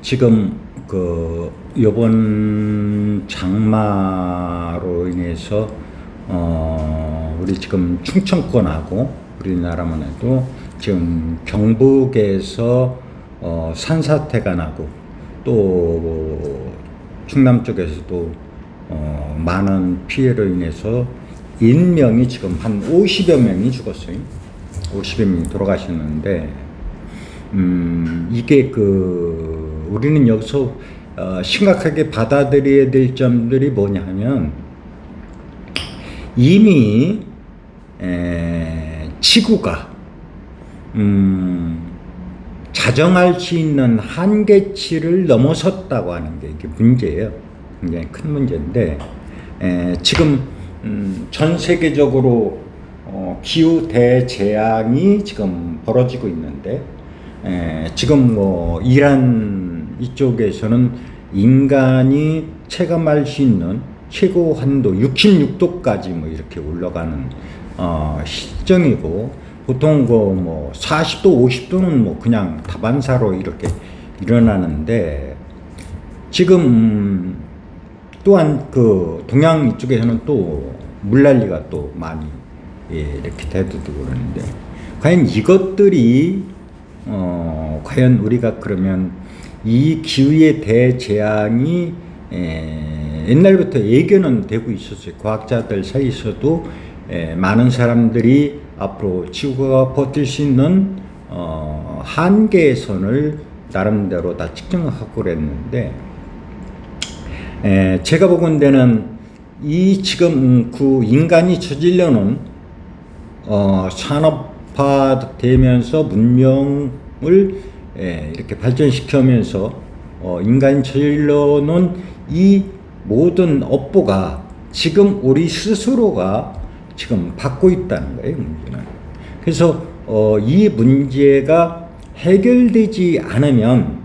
지금 그 요번 장마로 인해서 우리 지금 충청권하고 우리나라만 해도 지금 경북에서 산사태가 나고 또 충남 쪽에서도 많은 피해로 인해서 인명이 지금 한 50여 명이 죽었어요. 50여 명이 돌아가셨는데 이게 우리는 여기서 심각하게 받아들여야 될 점들이 뭐냐 하면 이미 지구가 자정할 수 있는 한계치를 넘어섰다고 하는 게 이게 문제예요. 굉장히 큰 문제인데 지금 전 세계적으로 기후 대재앙이 지금 벌어지고 있는데 지금 이란 이쪽에서는 인간이 체감할 수 있는 최고 한도 66도까지 이렇게 올라가는 실정이고 보통 40도, 50도는 그냥 다반사로 이렇게 일어나는데 지금 또한 동양 이쪽에서는 또 물난리가 또 많이 이렇게 대두되고 그러는데 과연 이것들이 과연 우리가 그러면 이 기후의 대재앙이 옛날부터 예견은 되고 있었어요. 과학자들 사이에서도 많은 사람들이 앞으로 지구가 버틸 수 있는 한계선을 나름대로 다 측정하고 그랬는데 제가 보건대는 이 지금 인간이 저질러 놓은 산업화되면서 문명을 이렇게 발전시키면서 인간이 저질러 놓은 이 모든 업보가 지금 우리 스스로가 지금 받고 있다는 거예요, 문제는. 그래서 이 문제가 해결되지 않으면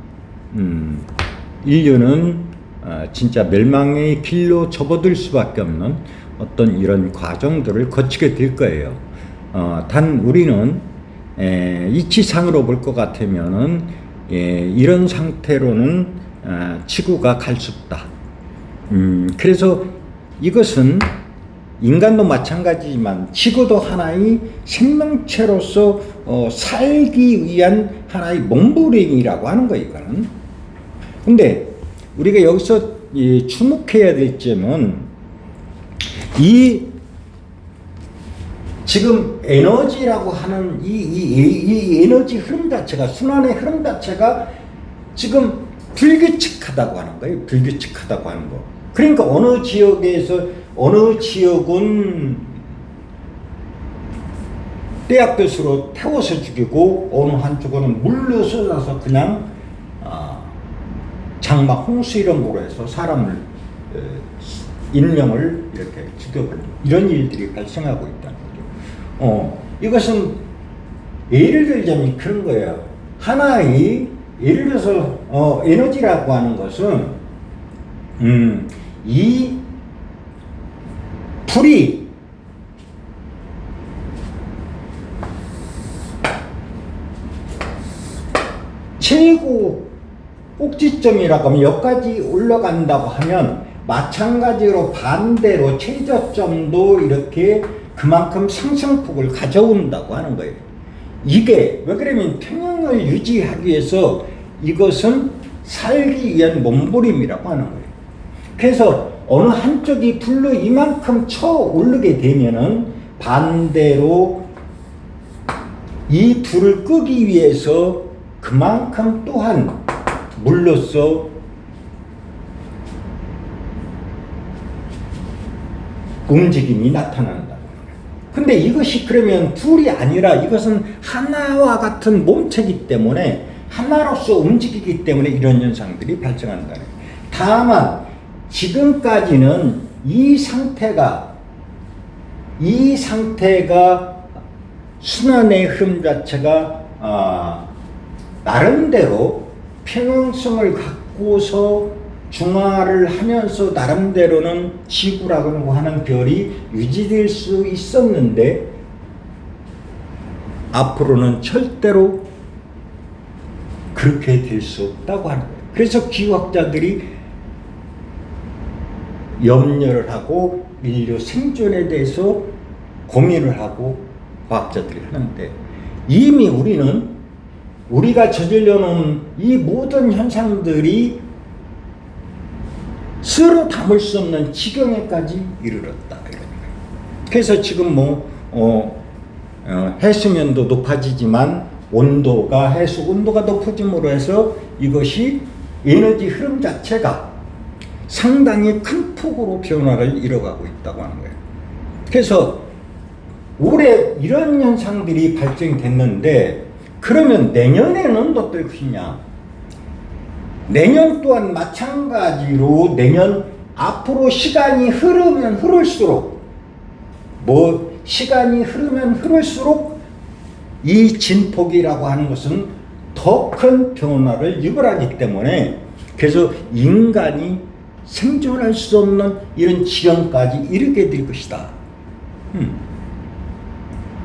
인류는 진짜 멸망의 길로 접어들 수밖에 없는 어떤 이런 과정들을 거치게 될 거예요. 단 우리는 이치상으로 볼 것 같으면은 이런 상태로는 지구가 갈 수 없다. 그래서 이것은 인간도 마찬가지지만 지구도 하나의 생명체로서 살기 위한 하나의 몸부림이라고 하는 거예요, 이거는. 근데 우리가 여기서 주목해야 될 점은 이 지금 에너지라고 하는 이 에너지 흐름 자체가, 순환의 흐름 자체가 지금 불규칙하다고 하는 거예요. 불규칙하다고 하는 거. 그러니까 어느 지역에서 어느 지역은 떼약볕으로 태워서 죽이고 어느 한쪽은 물로 쏟아서 그냥 장마, 홍수 이런 거로 해서 사람을 인명을 이렇게 죽여버리는 이런 일들이 발생하고 있다는 거죠. 이것은 예를 들자면 그런 거예요. 하나의 예를 들어서 에너지라고 하는 것은 이 불이 최고 꼭지점이라고 하면 여기까지 올라간다고 하면 마찬가지로 반대로 최저점도 이렇게 그만큼 상승폭을 가져온다고 하는 거예요. 이게 왜 그러면 평형을 유지하기 위해서 이것은 살기 위한 몸부림이라고 하는 거예요. 그래서 어느 한쪽이 불로 이만큼 쳐 오르게 되면은 반대로 이 불을 끄기 위해서 그만큼 또한 물로써 움직임이 나타난다. 근데 이것이 그러면 둘이 아니라 이것은 하나와 같은 몸체이기 때문에 하나로서 움직이기 때문에 이런 현상들이 발생한다는 거예요. 다만 지금까지는 이 상태가 순환의 흐름 자체가 나름대로 평형성을 갖고서 중화를 하면서 나름대로는 지구라고 하는 별이 유지될 수 있었는데 앞으로는 절대로 그렇게 될 수 없다고 하는 거예요. 그래서 기후학자들이 염려를 하고 인류 생존에 대해서 고민을 하고 과학자들이 하는데, 이미 우리가 저질러 놓은 이 모든 현상들이 스스로 담을 수 없는 지경에까지 이르렀다 이런 거예요. 그래서 지금 해수면도 높아지지만 해수 온도가 높아짐으로 해서 이것이 에너지 흐름 자체가 상당히 큰 폭으로 변화를 이뤄가고 있다고 하는 거예요. 그래서 올해 이런 현상들이 발생됐는데, 그러면 내년에는 어떨 것이냐? 내년 또한 마찬가지로 내년 앞으로 시간이 흐르면 흐를수록 이 진폭이라고 하는 것은 더 큰 변화를 유발하기 때문에, 그래서 인간이 생존할 수 없는 이런 지경까지 이르게 될 것이다.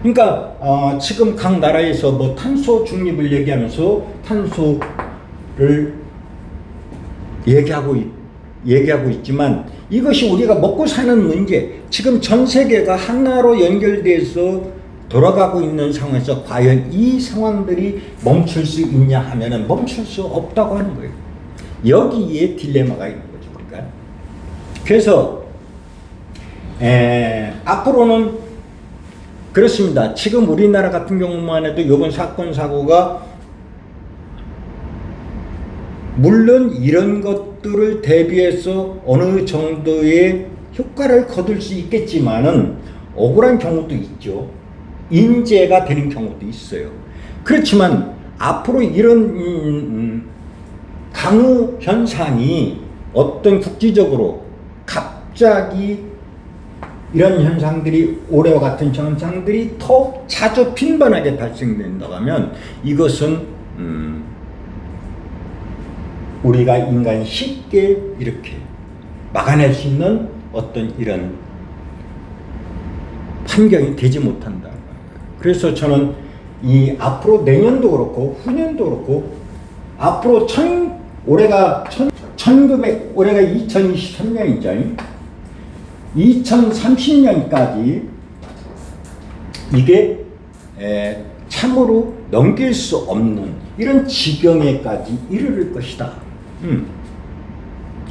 그러니까 지금 각 나라에서 뭐 탄소 중립을 얘기하면서 탄소를 얘기하고 있지만, 이것이 우리가 먹고 사는 문제, 지금 전 세계가 하나로 연결돼서 돌아가고 있는 상황에서 과연 이 상황들이 멈출 수 있냐 하면은 멈출 수 없다고 하는 거예요. 여기에 딜레마가 있는 거죠. 그러니까 그래서 앞으로는 그렇습니다. 지금 우리나라 같은 경우만 해도 이번 사건 사고가 물론 이런 것들을 대비해서 어느 정도의 효과를 거둘 수 있겠지만은 억울한 경우도 있죠. 인재가 되는 경우도 있어요. 그렇지만 앞으로 이런 강우 현상이 어떤 국지적으로 갑자기 이런 현상들이, 올해와 같은 현상들이 더 자주 빈번하게 발생된다고 하면 이것은 우리가 인간이 쉽게 이렇게 막아낼 수 있는 어떤 이런 환경이 되지 못한다. 그래서 저는 이 앞으로 내년도 그렇고 후년도 그렇고 앞으로 올해가 2023년이죠. 2030년까지 이게 참으로 넘길 수 없는 이런 지경에까지 이르를 것이다.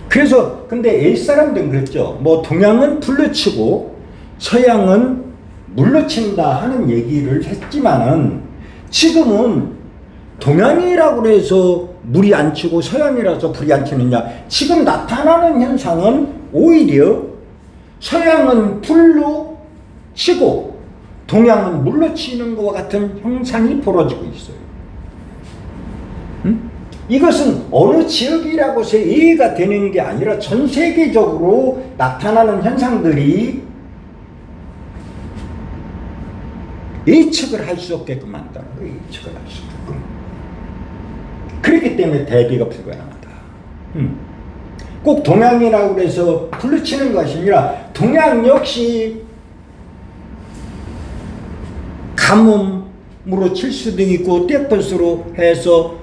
그래서 근데 옛사람들은 그랬죠. 뭐 동양은 불로 치고 서양은 물로 친다 하는 얘기를 했지만은, 지금은 동양이라고 해서 물이 안 치고 서양이라서 불이 안 치느냐? 지금 나타나는 현상은 오히려 서양은 불로 치고 동양은 물로 치는 것과 같은 현상이 벌어지고 있어요. 이것은 어느 지역이라고 해서 이해가 되는 게 아니라 전 세계적으로 나타나는 현상들이 예측을 할 수 없게끔 만드는 거예요. 예측을 할 수 없게끔. 그렇기 때문에 대비가 불가능하다. 꼭 동양이라고 해서 불러치는 것이 아니라 동양 역시 가뭄으로 칠 수도 있고 떼것으로 해서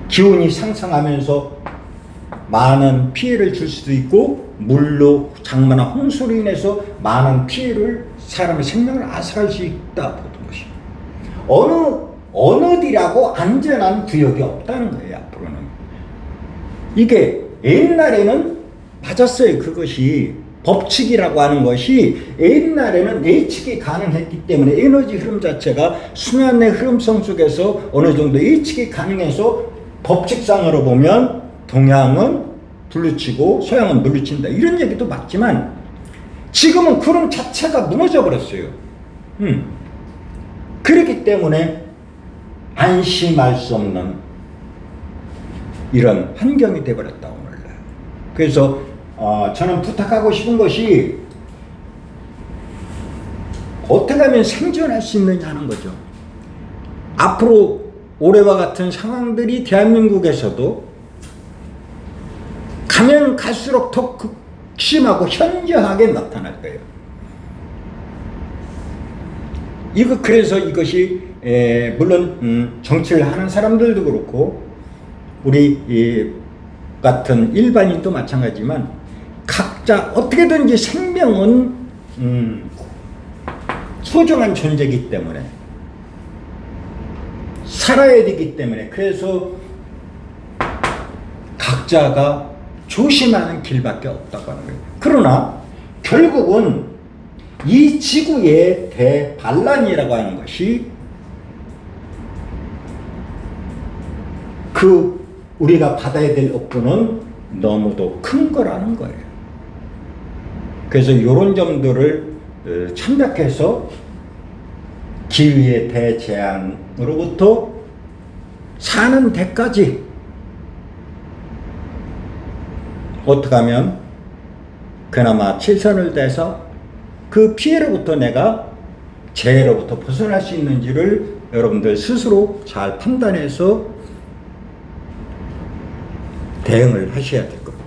기온이 상승하면서 많은 피해를 줄 수도 있고, 물로 장마나 홍수로 인해서 많은 피해를, 사람의 생명을 앗아갈 수 있다 보는 것이, 어느디라고 안전한 구역이 없다는 거예요. 앞으로는 이게 옛날에는 맞았어요. 그것이 법칙이라고 하는 것이 옛날에는 예측이 가능했기 때문에, 에너지 흐름 자체가 순환의 흐름성 속에서 어느 정도 예측이 가능해서 법칙상으로 보면 동양은 불로치고 서양은 물로친다 이런 얘기도 맞지만, 지금은 그런 자체가 무너져 버렸어요. 그렇기 때문에 안심할 수 없는 이런 환경이 되어버렸다고 몰라요. 그래서 저는 부탁하고 싶은 것이, 어떻게 하면 생존할 수 있느냐 하는 거죠. 앞으로 올해와 같은 상황들이 대한민국에서도 가면 갈수록 더 극심하고 현저하게 나타날 거예요. 그래서 이것이 물론 정치를 하는 사람들도 그렇고 우리 같은 일반인도 마찬가지지만 각자 어떻게든지 생명은 소중한 존재이기 때문에 살아야 되기 때문에 그래서 각자가 조심하는 길밖에 없다고 하는 거예요. 그러나 결국은 이 지구의 대반란이라고 하는 것이 우리가 받아야 될 업보는 너무도 큰 거라는 거예요. 그래서 이런 점들을 참작해서 기후의 대재앙으로부터 사는 데까지 어떻게 하면 그나마 최선을 다해서 그 피해로부터 내가 재해로부터 벗어날 수 있는지를 여러분들 스스로 잘 판단해서 대응을 하셔야 될 겁니다.